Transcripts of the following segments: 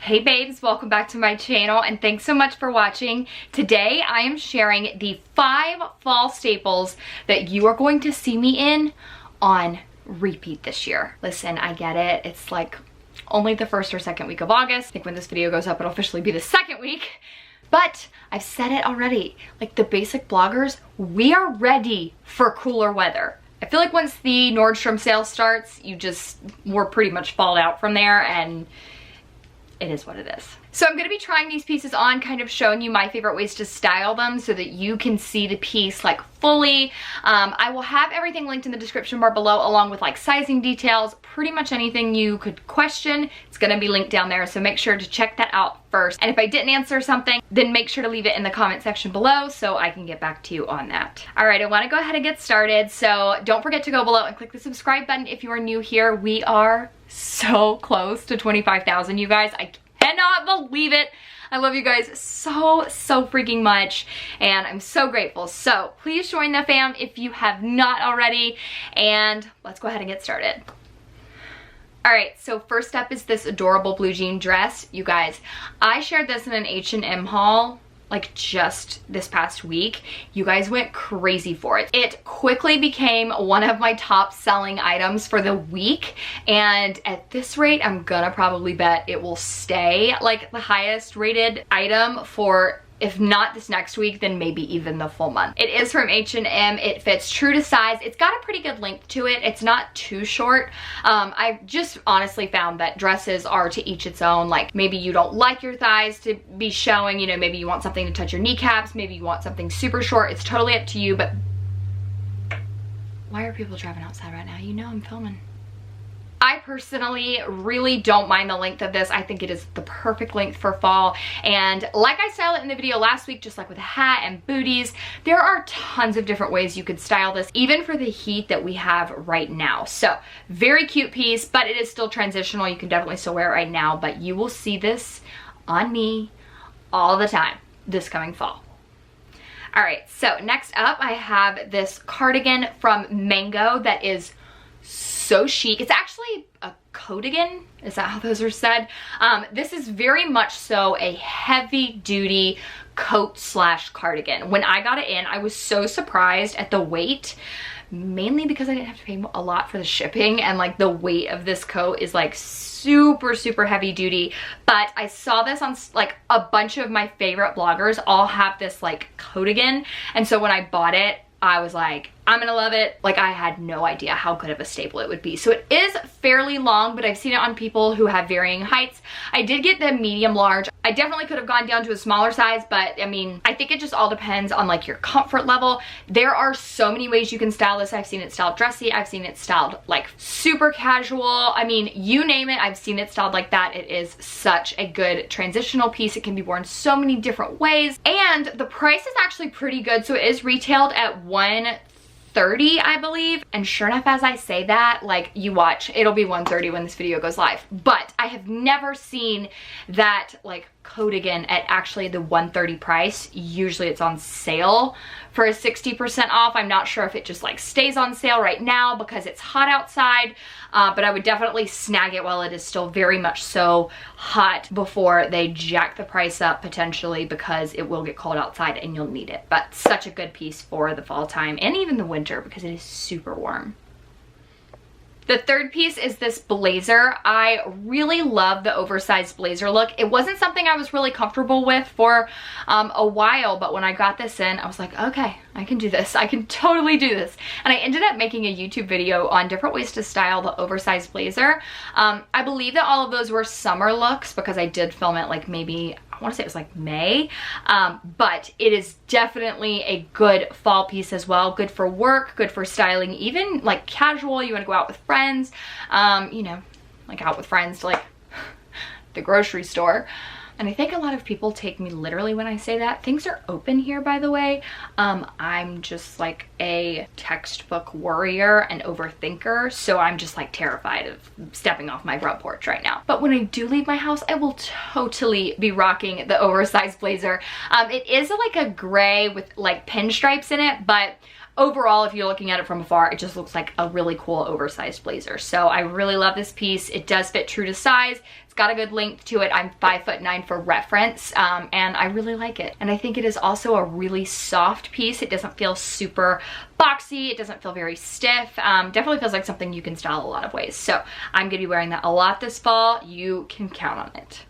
Hey babes, welcome back to my channel and thanks so much for watching. Today I am sharing the 5 fall staples that you are going to see me in on repeat this year. Listen, I get it. It's like only the first or second week of August. I think when this video goes up, it'll officially be the second week. But I've said it already, like the basic bloggers, we are ready for cooler weather. I feel like once the Nordstrom sale starts, we're pretty much fall out from there, and it is what it is. So I'm gonna be trying these pieces on, kind of showing you my favorite ways to style them so that you can see the piece like fully. I will have everything linked in the description bar below, along with like sizing details, pretty much anything you could question. It's gonna be linked down there, so make sure to check that out first. And if I didn't answer something, then make sure to leave it in the comment section below so I can get back to you on that. All right, I wanna go ahead and get started. So don't forget to go below and click the subscribe button if you are new here. We are so close to 25,000, you guys. I cannot believe it. I love you guys so freaking much, and I'm so grateful. So please join the fam if you have not already, and let's go ahead and get started. All right, so first up is this adorable blue jean dress. You guys, I shared this in an H&M haul like just this past week. You guys went crazy for it. It quickly became one of my top selling items for the week, and at this rate I'm gonna probably bet it will stay like the highest rated item for, if not this next week, then maybe even the full month. It is from H&M. It fits true to size. It's got a pretty good length to it. It's not too short. I've just honestly found that dresses are to each its own. Like maybe you don't like your thighs to be showing, you know, maybe you want something to touch your kneecaps, maybe you want something super short. It's totally up to you, but why are people driving outside right now? You know I'm filming. I personally really don't mind the length of this. I think it is the perfect length for fall. And like I styled it in the video last week, just like with a hat and booties, there are tons of different ways you could style this, even for the heat that we have right now. So very cute piece, but it is still transitional. You can definitely still wear it right now, but you will see this on me all the time this coming fall. All right, so next up I have this cardigan from Mango that is so chic. It's actually a coatigan. Is that how those are said? This is very much so a heavy duty coat slash cardigan. When I got it in, I was so surprised at the weight, mainly because I didn't have to pay a lot for the shipping, and like the weight of this coat is like super heavy duty. But I saw this on like a bunch of my favorite bloggers all have this like coatigan, and so when I bought it, I was like, I'm gonna love it. Like I had no idea how good of a staple it would be. So it is fairly long, but I've seen it on people who have varying heights. I did get the medium large. I definitely could have gone down to a smaller size, but I mean, I think it just all depends on like your comfort level. There are so many ways you can style this. I've seen it styled dressy. I've seen it styled like super casual. I mean, you name it, I've seen it styled like that. It is such a good transitional piece. It can be worn so many different ways, and the price is actually pretty good. So it is retailed at $130, I believe. And sure enough, as I say that, like you watch, it'll be $130 when this video goes live. But I have never seen that like coatigan at actually the $130 price. Usually it's on sale for a 60% off. I'm not sure if it just like stays on sale right now because it's hot outside, but I would definitely snag it while it is still very much so hot before they jack the price up potentially, because it will get cold outside and you'll need it. But such a good piece for the fall time and even the winter because it is super warm. The third piece is this blazer. I really love the oversized blazer look. It wasn't something I was really comfortable with for a while, but when I got this in, I was like, okay, I can do this. I can totally do this. And I ended up making a YouTube video on different ways to style the oversized blazer. I believe that all of those were summer looks because I did film it like maybe, I want to say it was like May, but it is definitely a good fall piece as well. Good for work, good for styling, even like casual. You want to go out with friends, you know, like out with friends to like the grocery store. And I think a lot of people take me literally when I say that. Things are open here, by the way. I'm just like a textbook worrier and overthinker, so I'm just like terrified of stepping off my front porch right now. But when I do leave my house, I will totally be rocking the oversized blazer. It is like a gray with like pinstripes in it, but overall, if you're looking at it from afar, it just looks like a really cool oversized blazer. So I really love this piece. It does fit true to size. It's got a good length to it. I'm 5'9" for reference, and I really like it. And I think it is also a really soft piece. It doesn't feel super boxy. It doesn't feel very stiff. Definitely feels like something you can style a lot of ways. So I'm gonna be wearing that a lot this fall. You can count on it.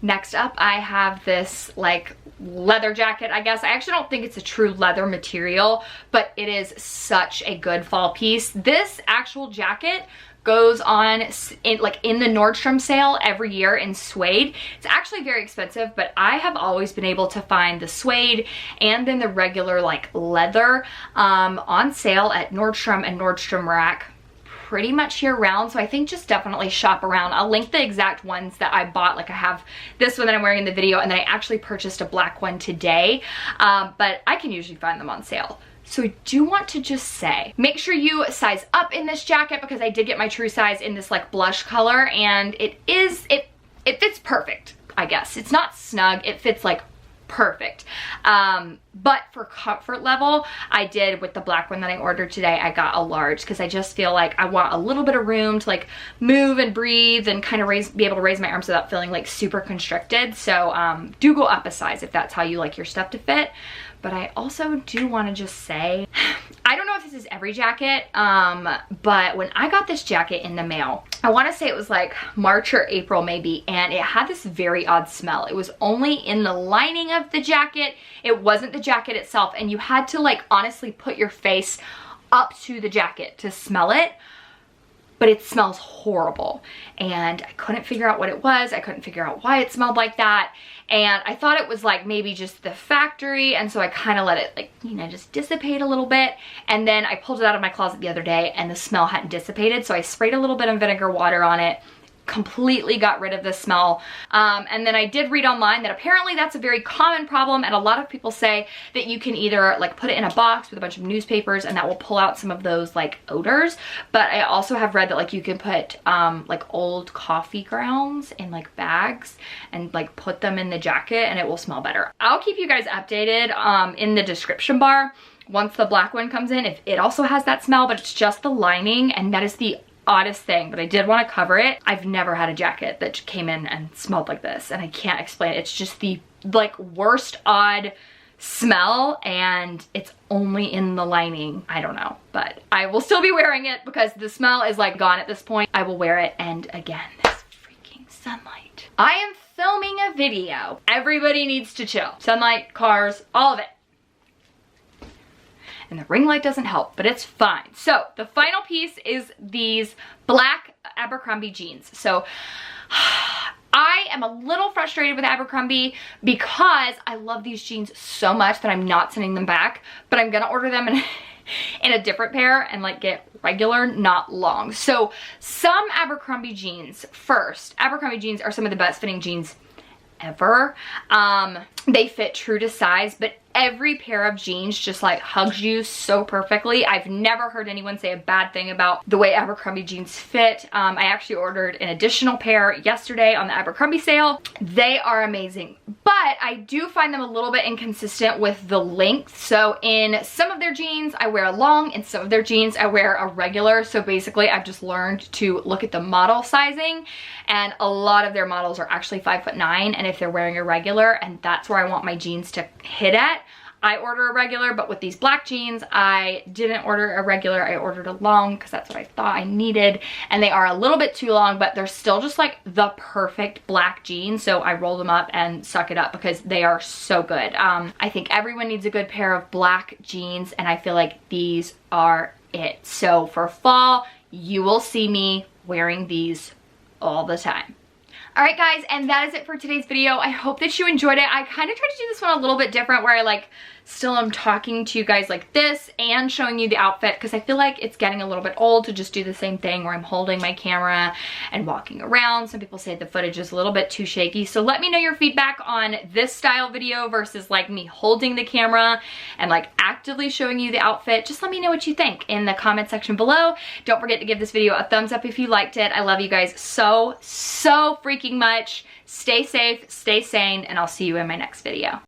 Next up, I have this like leather jacket, I guess. I actually don't think it's a true leather material, but it is such a good fall piece. This actual jacket goes on in the Nordstrom sale every year in suede. It's actually very expensive, but I have always been able to find the suede and then the regular like leather on sale at Nordstrom and Nordstrom Rack pretty much year round. So I think just definitely shop around. I'll link the exact ones that I bought. Like I have this one that I'm wearing in the video, and then I actually purchased a black one today, but I can usually find them on sale. So I do want to just say, make sure you size up in this jacket, because I did get my true size in this like blush color, and it fits perfect, I guess. It's not snug, it fits like perfect. But for comfort level, I did with the black one that I ordered today, I got a large, because I just feel like I want a little bit of room to like move and breathe and kind of be able to raise my arms without feeling like super constricted. So do go up a size if that's how you like your stuff to fit. But I also do want to just say, I don't know if this is every jacket, but when I got this jacket in the mail, I want to say it was like March or April maybe, and it had this very odd smell. It was only in the lining of the jacket. It wasn't the jacket itself, and you had to like honestly put your face up to the jacket to smell it. But it smells horrible, and I couldn't figure out what it was. I couldn't figure out why it smelled like that, and I thought it was like maybe just the factory, and so I kind of let it like, you know, just dissipate a little bit, and then I pulled it out of my closet the other day and the smell hadn't dissipated, so I sprayed a little bit of vinegar water on it, completely got rid of the smell. And then I did read online that apparently that's a very common problem, and a lot of people say that you can either like put it in a box with a bunch of newspapers and that will pull out some of those like odors, but I also have read that like you can put like old coffee grounds in like bags and like put them in the jacket and it will smell better. I'll keep you guys updated in the description bar once the black one comes in if it also has that smell, but it's just the lining, and that is the oddest thing, but I did want to cover it. I've never had a jacket that came in and smelled like this, and I can't explain it. It's just the like worst odd smell, and it's only in the lining. I don't know, but I will still be wearing it because the smell is like gone at this point. I will wear it, and again, this freaking sunlight. I am filming a video. Everybody needs to chill. Sunlight, cars, all of it. And the ring light doesn't help, but it's fine. So the final piece is these black Abercrombie jeans. So I am a little frustrated with Abercrombie because I love these jeans so much that I'm not sending them back, but I'm gonna order them in a different pair and like get regular, not long. So some Abercrombie jeans, first, Abercrombie jeans are some of the best fitting jeans ever. They fit true to size, but every pair of jeans just like hugs you so perfectly. I've never heard anyone say a bad thing about the way Abercrombie jeans fit. I actually ordered an additional pair yesterday on the Abercrombie sale. They are amazing, but I do find them a little bit inconsistent with the length. So in some of their jeans I wear a long, in some of their jeans I wear a regular. So basically I've just learned to look at the model sizing, and a lot of their models are actually 5'9", and if they're wearing a regular, and that's where I want my jeans to hit at, I order a regular. But with these black jeans, I didn't order a regular. I ordered a long because that's what I thought I needed, and they are a little bit too long, but they're still just like the perfect black jeans. So I roll them up and suck it up because they are so good. I think everyone needs a good pair of black jeans, and I feel like these are it. So for fall, you will see me wearing these all the time. Alright guys, and that is it for today's video. I hope that you enjoyed it. I kind of tried to do this one a little bit different, where I like still am talking to you guys like this and showing you the outfit, because I feel like it's getting a little bit old to just do the same thing where I'm holding my camera and walking around. Some people say the footage is a little bit too shaky, so let me know your feedback on this style video versus like me holding the camera and like actively showing you the outfit. Just let me know what you think in the comment section below. Don't forget to give this video a thumbs up if you liked it. I love you guys so freaking much. Stay safe, stay sane, and I'll see you in my next video.